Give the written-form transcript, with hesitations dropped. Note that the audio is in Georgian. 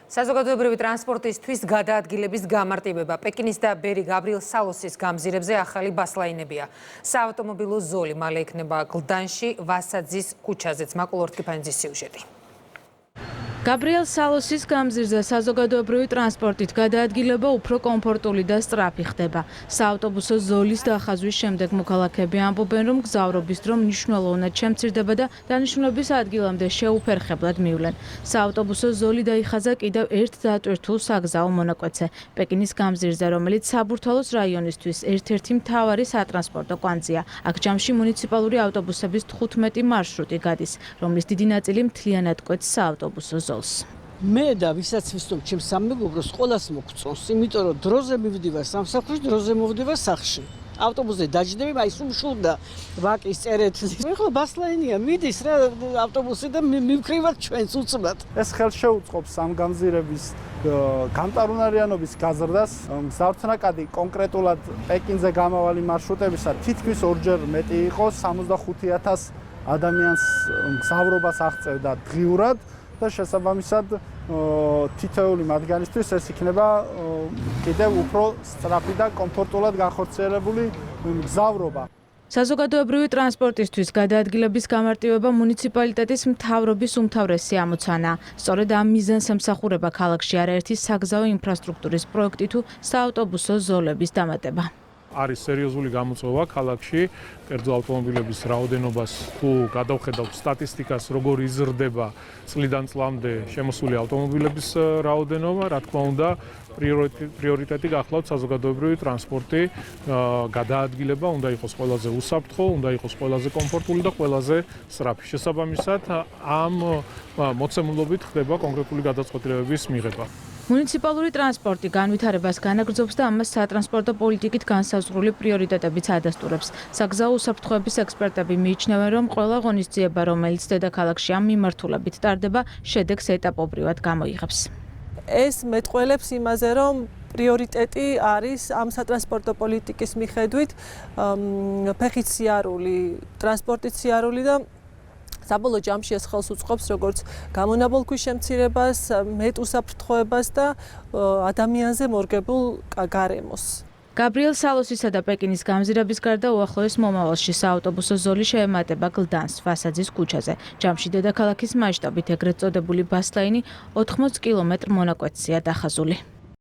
საზოგადოებრივი ტრანსპორტისთვის გადაადგილების გამარტივება პეკინის და ბერი გაბრიელ სალოსის გამზირებზე ახალი ბასლაინებია. საავტომობილო ზოლი მალე იქნება გლდანში, ვასაძის ქუჩაზე. მაკულ ორთქიფანიძის სიუჟეტი. გაბრიელ სალოსის გამზირზე საზოგადოებრივი ტრანსპორტით გადაადგილება უფრო კომფორტული და სწრაფი ხდება. საავტობუსო ზოლის დახაზვის შემდეგ მოქალაქეები ამბობენ, რომ გზავრობის დრო მნიშვნელოვნად შემცირდება და დანიშნულების ადგილამდე შეუფერხებლად მივლენ. საავტობუსო ზოლი დაიხაზა კიდევ ერთ დატვირთულ საგზაო მონაკვეთზე, პეკინის გამზირზე, რომელიც საბურთალოს რაიონისთვის ერთ-ერთი მთავარი სატრანსპორტო კვანძია. აქ ჯამში მუნიციპალური ავტობუსების 15 მარშრუტი გადის, რომლის დიდი ნაწილი მთლიანად კვეთს საავტობუსო ზოლს. მე და ვისაც ვისწავლ ჩემს სამეგობროს ყველას მოგწონს, იმიტომ რომ დროზე მივდივარ სამსახურში, დროზე მოვდივარ სახლში. ავტობუსზე დაჯდები, აი სუმშულდა ვაკის წერეთ. ეხლა ბასლაინია, მიდის რა ავტობუსი და მივკრივათ ჩვენს უცბად. ეს ხელშეუწყობს ამ გამზირების გამტარუნარიანობის გაზრდას. მგზავრთნაკადი კონკრეტულად პეკინზე გამავალი მარშრუტებისა თითქმის ორჯერ მეტი იყო, 65,000 ადამიანს მგზავრობას აღწევდა დღიურად. და შესაბამისად თითოეული მათგანისთვის ეს იქნება კიდევ უფრო სწრაფი და კომფორტულად განხორციელებული მგზავრობა. საზოგადოებრივი ტრანსპორტისთვის გადაადგილების გამარტივება მუნიციპალიტეტის მთავრობის უმთავრესი ამოცანაა. სწორედ ამ მიზანს ემსახურება ქალაქში არაერთი საგზაო ინფრასტრუქტურის პროექტი თუ საავტობუსო ზოლების დამატება. არის სერიოზული გამოწვევა ქალაქში კერძო ავტომობილების რაოდენობას თუ გადავხედავთ სტატისტიკას როგორ იზრდება წლიდან წლამდე შემოსული ავტომობილების რაოდენობა, რა თქმა უნდა პრიორიტეტი გახლავთ საზოგადოებრივი ტრანსპორტი, გადაადგილება უნდა იყოს ყველაზე უსაფრთხო, უნდა იყოს ყველაზე კომფორტული და ყველაზე სწრაფი. შესაბამისად ამ მოცემულობით ხდება კონკრეტული გადაწყვეტილებების მიღება. მუნიციპალური ტრანსპორტი განვითარებას განაგრძობს და ამას სატრანსპორტო პოლიტიკით განსაზღვრული პრიორიტეტებიც ადასტურებს. საგზაო უსაფრთხოების ექსპერტები მიიჩნევენ, რომ ყველა ღონისძიება, რომელიც დედაქალაქში ამ მიმართულებით ტარდება, შედეგს ეტაპობრივად გამოიღებს. ეს მეტყველებს იმაზე, რომ პრიორიტეტი არის ამ სატრანსპორტო პოლიტიკის მიხედვით ფეხით სიარული, ტრანსპორტით სიარული და საბოლოო ჯამში ეს ხელს უწყობს როგორც გამონაბოლქვის შემცირებას, მეტ უსაფრთხოებას და ადამიანზე მორგებულ გარემოს. გაბრიელ სალოსისა და პეკინის გამზირების გარდა უახლოეს მომავალში საავტობუსო ზოლი შეემატება გლდანს, ვასაძის ქუჩაზე. ჯამში დედაქალაქის მასშტაბით ეგრეთ წოდებული ბასლაინი 80 კილომეტრ მონაკვეთზეა დახაზული.